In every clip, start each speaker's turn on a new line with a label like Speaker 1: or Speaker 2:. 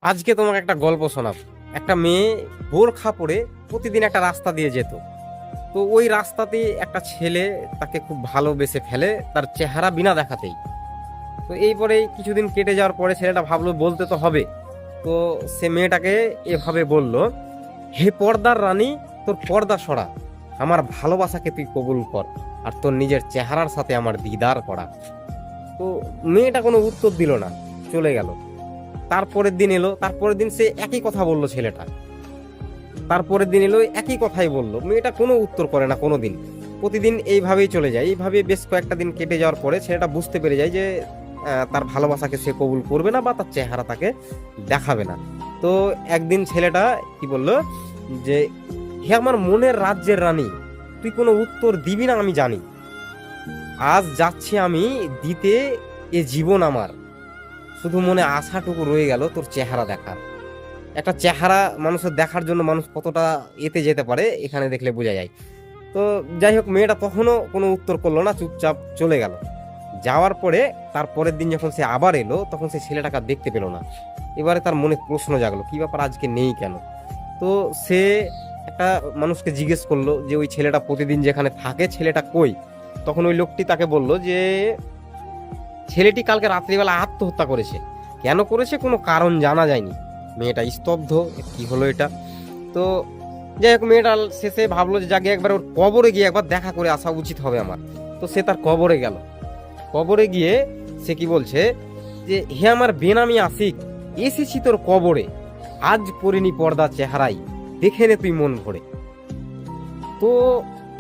Speaker 1: আজকে তোমাকে একটা গল্প শোনাব। একটা মেয়ে বোরখা পরে প্রতিদিন একটা রাস্তা দিয়ে যেত। তো ওই রাস্তাতে একটা ছেলে তাকে খুব ভালোবেসে ফেলে, তার চেহারা বিনা দেখাতেই। তো এইপরে কিছুদিন কেটে যাওয়ার পরে ছেলেটা ভাবলো বলতে তো হবে। তো সে মেয়েটাকে এভাবে বলল, হে পর্দার রানী, তোর পর্দা সরা, আমার ভালোবাসাকে তুই কবুল কর, আর তোর নিজের চেহারার সাথে আমার দিদার করা। তো মেয়েটা কোনো উত্তর দিল না, চলে গেল। তারপরের দিন এলো, তারপরের দিন সে একই কথা বলল ছেলেটা। তারপরের দিন এলো, একই কথাই বললো। মেয়েটা কোনো উত্তর করে না কোনো দিন। প্রতিদিন এইভাবেই চলে যায়। এইভাবে বেশ কয়েকটা দিন কেটে যাওয়ার পরে ছেলেটা বুঝতে পেরে যায় যে তার ভালোবাসাকে সে কবুল করবে না বা তার চেহারা তাকে দেখাবে না। তো একদিন ছেলেটা কি বললো যে, হে আমার মনের রাজ্যের রানী, তুই কোনো উত্তর দিবি না আমি জানি। আজ যাচ্ছি আমি দিতে এ জীবন আমার, শুধু মনে আশাটুকু রয়ে গেল তোর চেহারা দেখার। একটা চেহারা মানুষের দেখার জন্য মানুষ কতটা এতে যেতে পারে এখানে দেখলে বোঝা যায়। তো যাই হোক, মেয়েটা তখনও কোনো উত্তর করলো না, চুপচাপ চলে গেল। যাওয়ার পরে তারপরের দিন যখন সে আবার এলো, তখন সে ছেলেটাকে আর দেখতে পেলো না। এবারে তার মনে প্রশ্ন জাগলো, কি ব্যাপার আজকে নেই কেন। তো সে একটা মানুষকে জিজ্ঞেস করলো যে ওই ছেলেটা প্রতিদিন যেখানে থাকে ছেলেটা কই। তখন ওই লোকটি তাকে বলল যে ছেলেটি কালকে রাত্রিবেলা আত্মহত্যা করেছে। কেন করেছে কোনো কারণ জানা যায়নি। মেয়েটা স্তব্ধ, কি হলো এটা। তো যাই হোক, মেয়েটা শেষে ভাবলো যে যাকে একবার ওর কবরে গিয়ে একবার দেখা করে আসা উচিত হবে আমার। তো সে তার কবরে গেল। কবরে গিয়ে সে কি বলছে যে, হে আমার বেনামি আশিক, এসেছি তোর কবরে, আজ পরিনি পর্দা চেহারাই, দেখে নে তুই মন ভরে। তো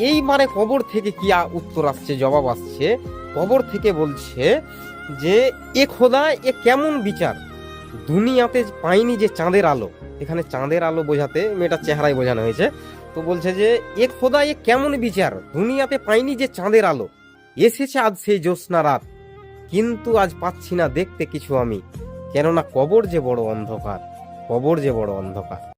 Speaker 1: এইবারে কবর থেকে কি উত্তর আসছে, জবাব আসছে। কবর থেকে বলছে যে, এ খোদা, এ কেমন বিচার, দুনিয়াতে পাইনি যে চাঁদের আলো। এখানে চাঁদের আলো বোঝাতে মেয়েটার চেহারায় বোঝানো হয়েছে। তো বলছে যে, এ খোদা, এ কেমন বিচার, দুনিয়াতে পাইনি যে চাঁদের আলো। এসেছে আজ সেই জ্যোৎস্না রাত, কিন্তু আজ পাচ্ছি না দেখতে কিছু আমি, কেননা কবর যে বড় অন্ধকার, কবর যে বড় অন্ধকার।